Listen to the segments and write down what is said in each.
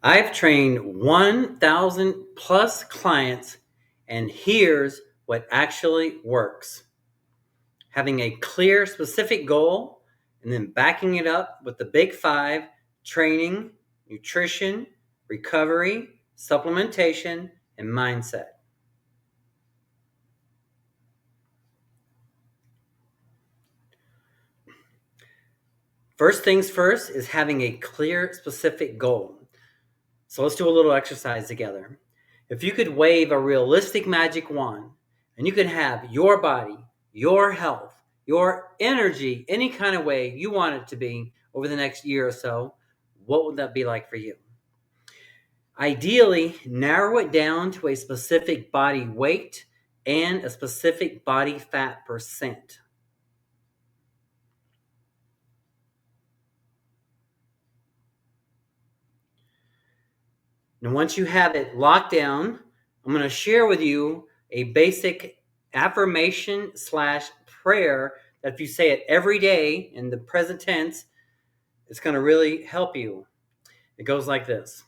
I've trained 1,000 plus clients, and here's what actually works. Having a clear, specific goal, and then backing it up with the big five: training, nutrition, recovery, supplementation, and mindset. First things first is having a clear, specific goal. So let's do a little exercise together. If you could wave a realistic magic wand and you could have your body, your health, your energy, any kind of way you want it to be over the next year or so, what would that be like for you? Ideally, narrow it down to a specific body weight and a specific body fat percent. And once you have it locked down, I'm going to share with you a basic affirmation / prayer that if you say it every day in the present tense, it's going to really help you. It goes like this: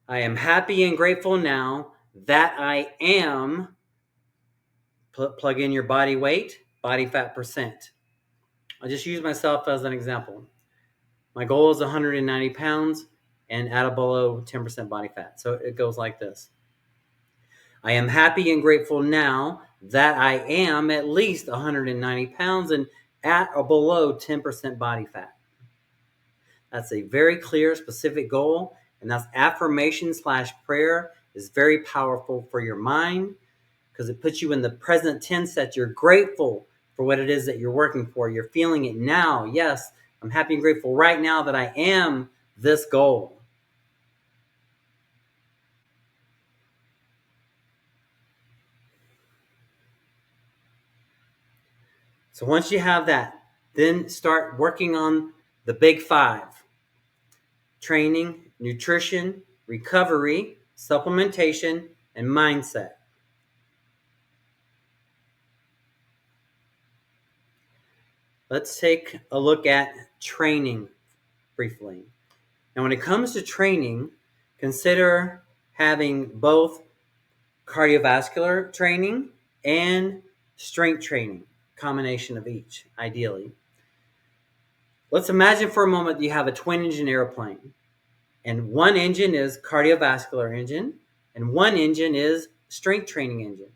I am happy and grateful now that I am, plug in your body weight, body fat percent. I'll just use myself as an example. My goal is 190 pounds and at a below 10% body fat. So it goes like this: I am happy and grateful now that I am at least 190 pounds and at or below 10% body fat. That's a very clear, specific goal, and that's affirmation / prayer is very powerful for your mind because it puts you in the present tense that you're grateful for what it is that you're working for. You're feeling it now. Yes, I'm happy and grateful right now that I am this goal. So once you have that, then start working on the big five: training, nutrition, recovery, supplementation, and mindset. Let's take a look at training briefly. Now, when it comes to training, consider having both cardiovascular training and strength training, combination of each, ideally. Let's imagine for a moment that you have a twin engine airplane, and one engine is cardiovascular engine, and one engine is strength training engine.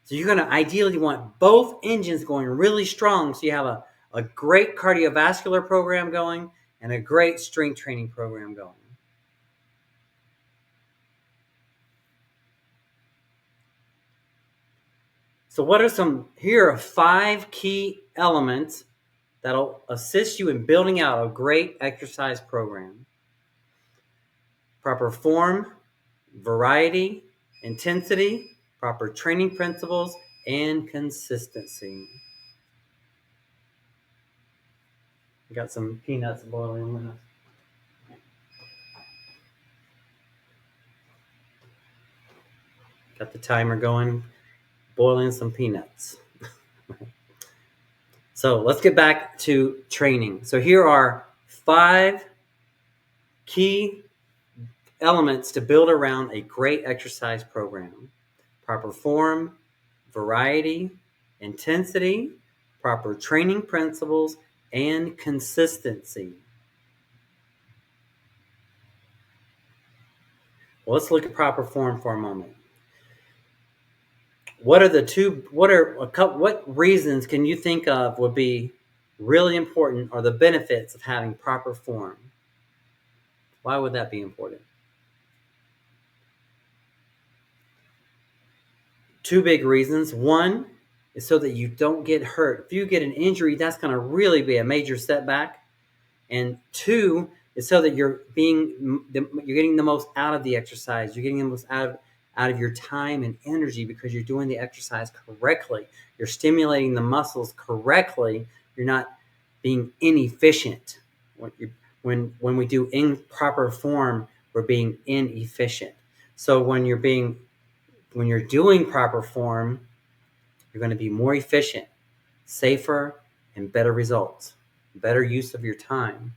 So you're going to ideally want both engines going really strong so you have a great cardiovascular program going and a great strength training program going. So here are 5 key elements that'll assist you in building out a great exercise program: proper form, variety, intensity, proper training principles, and consistency. I got some peanuts boiling. Got the timer going, boiling some peanuts. So let's get back to training. So here are 5 key elements to build around a great exercise program: proper form, variety, intensity, proper training principles, and consistency. Well, let's look at proper form for a moment. What reasons can you think of would be really important, or the benefits of having proper form? Why would that be important? 2 big reasons. One is so that you don't get hurt. If you get an injury, that's going to really be a major setback. And 2 is so that you're getting the most out of the exercise. You're getting the most out of your time and energy because you're doing the exercise correctly. You're stimulating the muscles correctly. You're not being inefficient. When we do improper form, we're being inefficient. So when you're doing proper form, you're going to be more efficient, safer, and better results, better use of your time.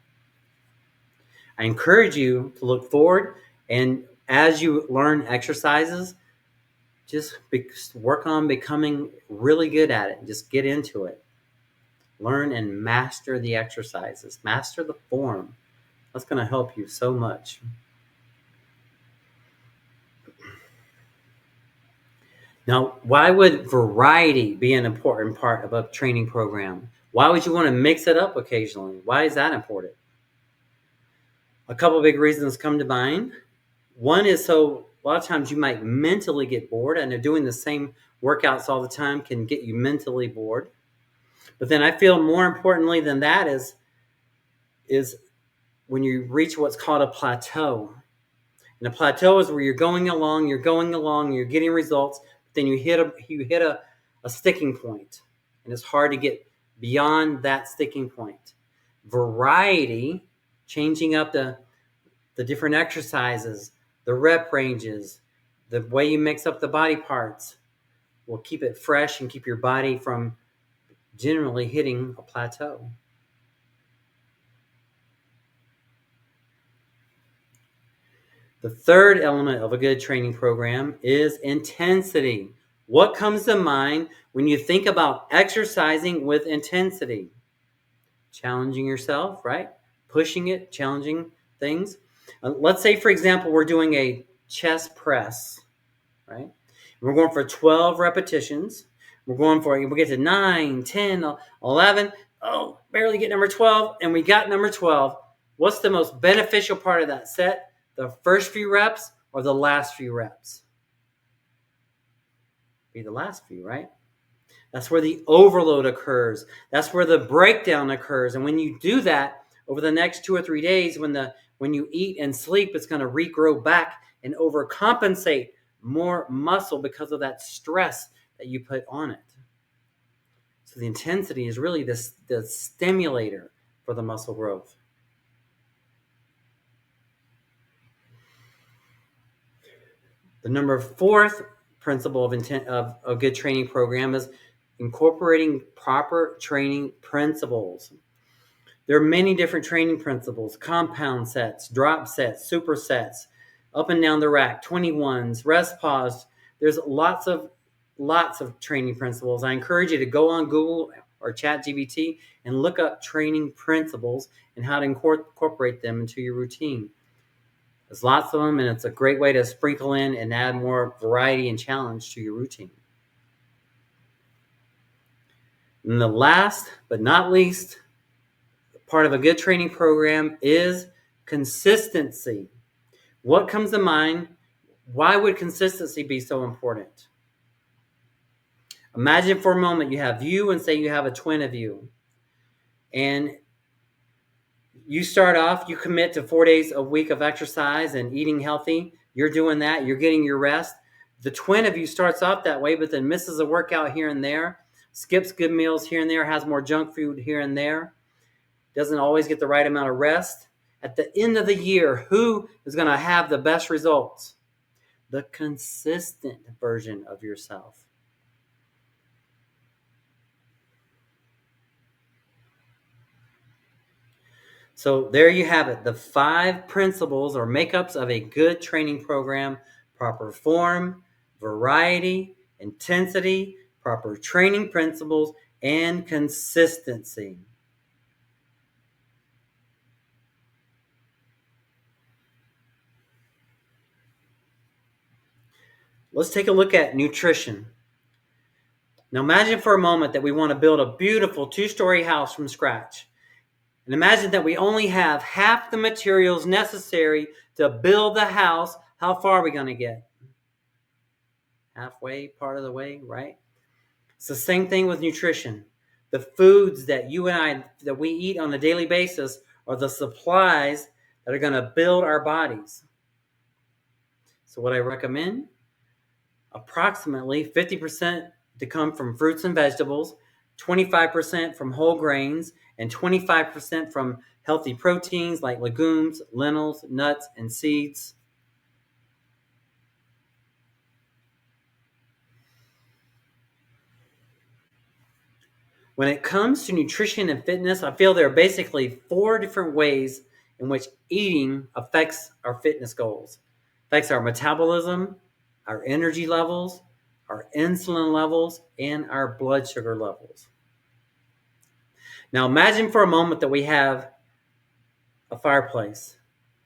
I encourage you to look forward And as you learn exercises, just work on becoming really good at it. Just get into it. Learn and master the exercises. Master the form. That's going to help you so much. Now, why would variety be an important part of a training program? Why would you want to mix it up occasionally? Why is that important? A couple of big reasons come to mind. One is so a lot of times you might mentally get bored, and doing the same workouts all the time can get you mentally bored. But then I feel more importantly than that is when you reach what's called a plateau. And a plateau is where you're going along, you're getting results, but then you hit a sticking point, and it's hard to get beyond that sticking point. Variety, changing up the different exercises, the rep ranges, the way you mix up the body parts will keep it fresh and keep your body from generally hitting a plateau. The third element of a good training program is intensity. What comes to mind when you think about exercising with intensity? Challenging yourself, right? Pushing it, challenging things. Let's say, for example, we're doing a chest press, right? We're going for 12 repetitions. We get to 9, 10, 11. Oh, barely get number 12, and we got number 12. What's the most beneficial part of that set? The first few reps or the last few reps? Be the last few, right? That's where the overload occurs. That's where the breakdown occurs. And when you do that over the next 2 or 3 days, when you eat and sleep, it's going to regrow back and overcompensate more muscle because of that stress that you put on it. So the intensity is really the stimulator for the muscle growth. The fourth principle of a good training program is incorporating proper training principles. There are many different training principles: compound sets, drop sets, supersets, up and down the rack, 21s, rest pause. There's lots of training principles. I encourage you to go on Google or ChatGPT and look up training principles and how to incorporate them into your routine. There's lots of them, and it's a great way to sprinkle in and add more variety and challenge to your routine. And the last but not least part of a good training program is consistency. What comes to mind? Why would consistency be so important? Imagine for a moment you have you and say you have a twin of you. And you start off, you commit to 4 days a week of exercise and eating healthy. You're doing that. You're getting your rest. The twin of you starts off that way, but then misses a workout here and there, skips good meals here and there, has more junk food here and there, doesn't always get the right amount of rest. At the end of the year, who is going to have the best results? The consistent version of yourself. So there you have it, the 5 principles or makeups of a good training program: proper form, variety, intensity, proper training principles, and consistency. Let's take a look at nutrition. Now imagine for a moment that we want to build a beautiful 2-story house from scratch. And imagine that we only have half the materials necessary to build the house. How far are we going to get? Halfway, part of the way, right? It's the same thing with nutrition. The foods that you and I, that we eat on a daily basis, are the supplies that are going to build our bodies. So what I recommend, approximately 50% to come from fruits and vegetables, 25% from whole grains, and 25% from healthy proteins like legumes, lentils, nuts, and seeds. When it comes to nutrition and fitness, I feel there are basically 4 different ways in which eating affects our fitness goals. Affects our metabolism, our energy levels, our insulin levels, and our blood sugar levels. Now imagine for a moment that we have a fireplace.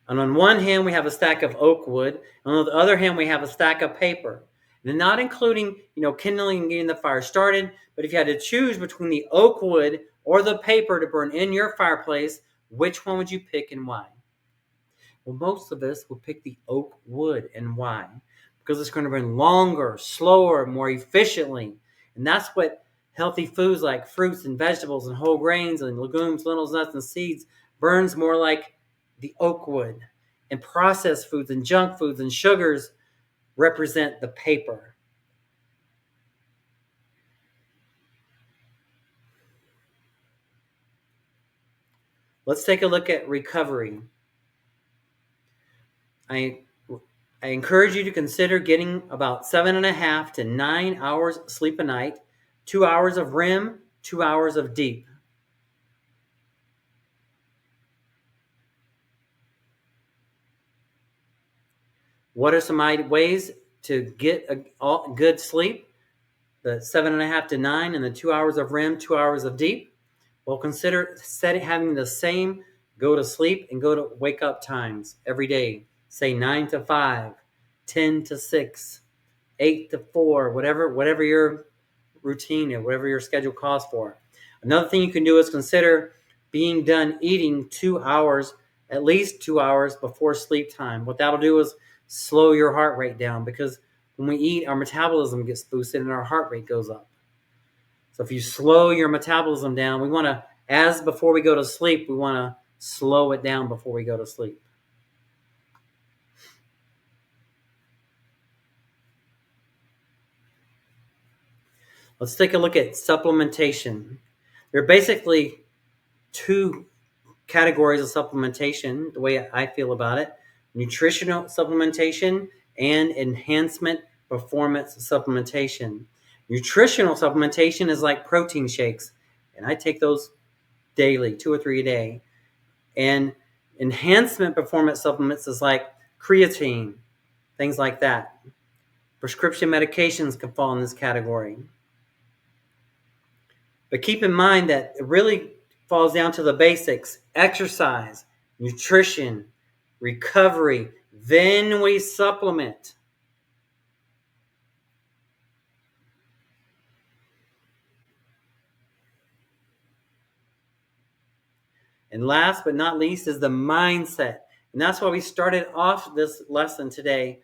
And on one hand, we have a stack of oak wood. And on the other hand, we have a stack of paper. And not including, kindling and getting the fire started. But if you had to choose between the oak wood or the paper to burn in your fireplace, which one would you pick and why? Well, most of us will pick the oak wood. And why? Because it's going to burn longer, slower, more efficiently. And that's what healthy foods like fruits and vegetables and whole grains and legumes, lentils, nuts, and seeds burns more like the oak wood. And processed foods and junk foods and sugars represent the paper. Let's take a look at recovery. I encourage you to consider getting about 7.5 to 9 hours sleep a night, 2 hours of REM, 2 hours of deep. What are some ways to get a good sleep? The 7.5 to 9 and the 2 hours of REM, 2 hours of deep. Well, consider having the same go to sleep and go to wake up times every day. Say 9 to 5, 10 to 6, 8 to 4, whatever your routine and whatever your schedule calls for. Another thing you can do is consider being done eating 2 hours, at least 2 hours before sleep time. What that'll do is slow your heart rate down, because when we eat, our metabolism gets boosted and our heart rate goes up. So if you slow your metabolism down, we want to, as before we go to sleep, we want to slow it down before we go to sleep. Let's take a look at supplementation. There are basically two categories of supplementation, the way I feel about it: nutritional supplementation and enhancement performance supplementation. Nutritional supplementation is like protein shakes, and I take those daily, 2 or 3 a day. And enhancement performance supplements is like creatine, things like that. Prescription medications can fall in this category. But keep in mind that it really falls down to the basics: exercise, nutrition, recovery, then we supplement. And last but not least is the mindset. And that's why we started off this lesson today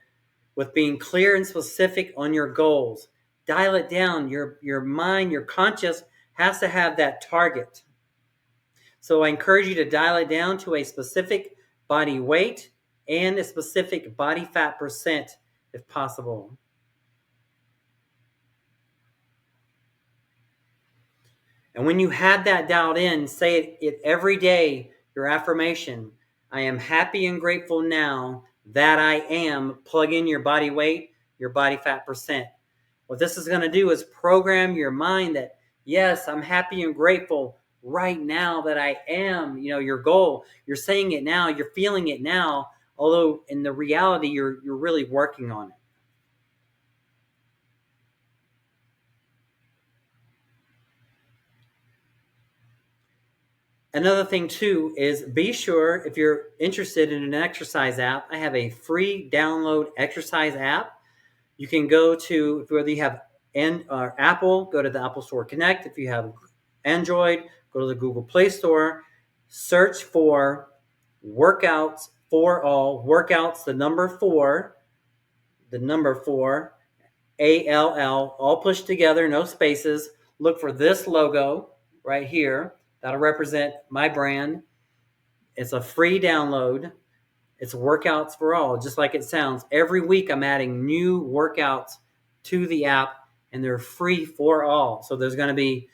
with being clear and specific on your goals. Dial it down. Your mind, your conscious has to have that target. So I encourage you to dial it down to a specific body weight and a specific body fat percent if possible. And when you have that dialed in, say it every day, your affirmation: I am happy and grateful now that I am. Plug in your body weight, your body fat percent. What this is going to do is program your mind that, yes, I'm happy and grateful right now that I am, your goal. You're saying it now, you're feeling it now, although in the reality, you're really working on it. Another thing too is, be sure, if you're interested in an exercise app, I have a free download exercise app. You can go to, whether you have Apple, go to the Apple Store Connect. If you have Android, go to the Google Play Store, search for Workouts for All, workouts, the number 4, ALL, all pushed together, no spaces. Look for this logo right here. That'll represent my brand. It's a free download. It's Workouts for All, just like it sounds. Every week I'm adding new workouts to the app, and they're free for all. So there's going to be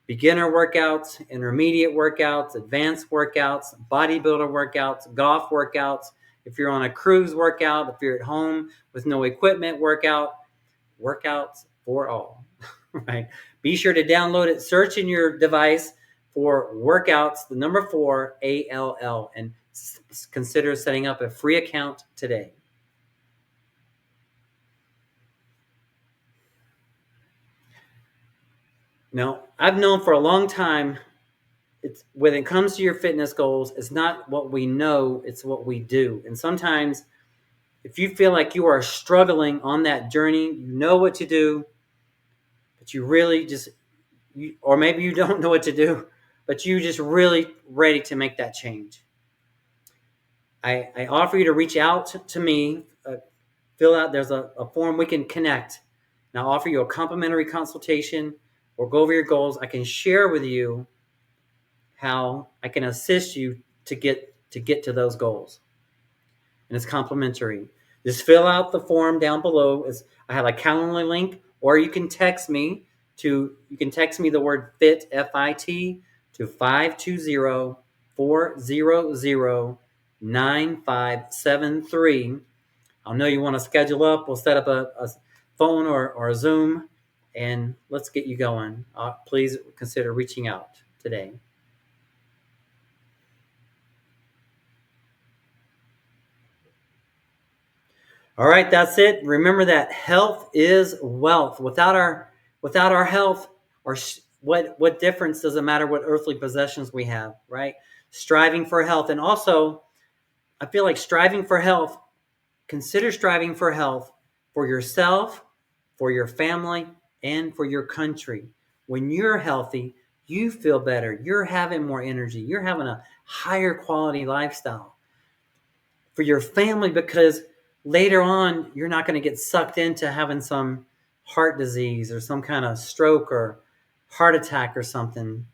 beginner workouts, intermediate workouts, advanced workouts, bodybuilder workouts, golf workouts. If you're on a cruise workout, if you're at home with no equipment workouts for all. Right? Be sure to download it, search in your device for Workouts, the number 4, ALL, and consider setting up a free account today. Now, I've known for a long time, it's when it comes to your fitness goals, it's not what we know, it's what we do. And sometimes if you feel like you are struggling on that journey, you know what to do, but you really or maybe you don't know what to do, but you just really ready to make that change. I offer you to reach out to me, fill out, there's a form we can connect. And I'll offer you a complimentary consultation or go over your goals. I can share with you how I can assist you to get to those goals. And it's complimentary. Just fill out the form down below. I have a Calendly link, or you can text me the word FIT, FIT, to 520-400-9573. I'll know you want to schedule up. We'll set up a phone or a Zoom, and let's get you going. Please consider reaching out today. All right, that's it. Remember that health is wealth. Without our health, what difference does it matter what earthly possessions we have, right? Striving for health. And also, I feel like consider striving for health for yourself, for your family, and for your country. When you're healthy, you feel better. You're having more energy. You're having a higher quality lifestyle. For your family, because later on you're not going to get sucked into having some heart disease or some kind of stroke or heart attack or something.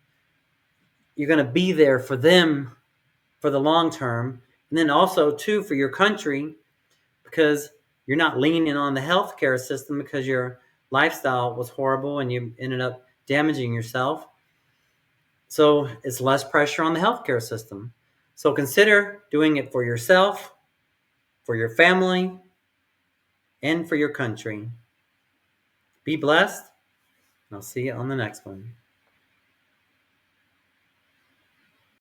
You're going to be there for them for the long term, and then also too for your country, because you're not leaning on the healthcare system because your lifestyle was horrible and you ended up damaging yourself. So it's less pressure on the healthcare system. So consider doing it for yourself, for your family, and for your country. Be blessed, and I'll see you on the next one.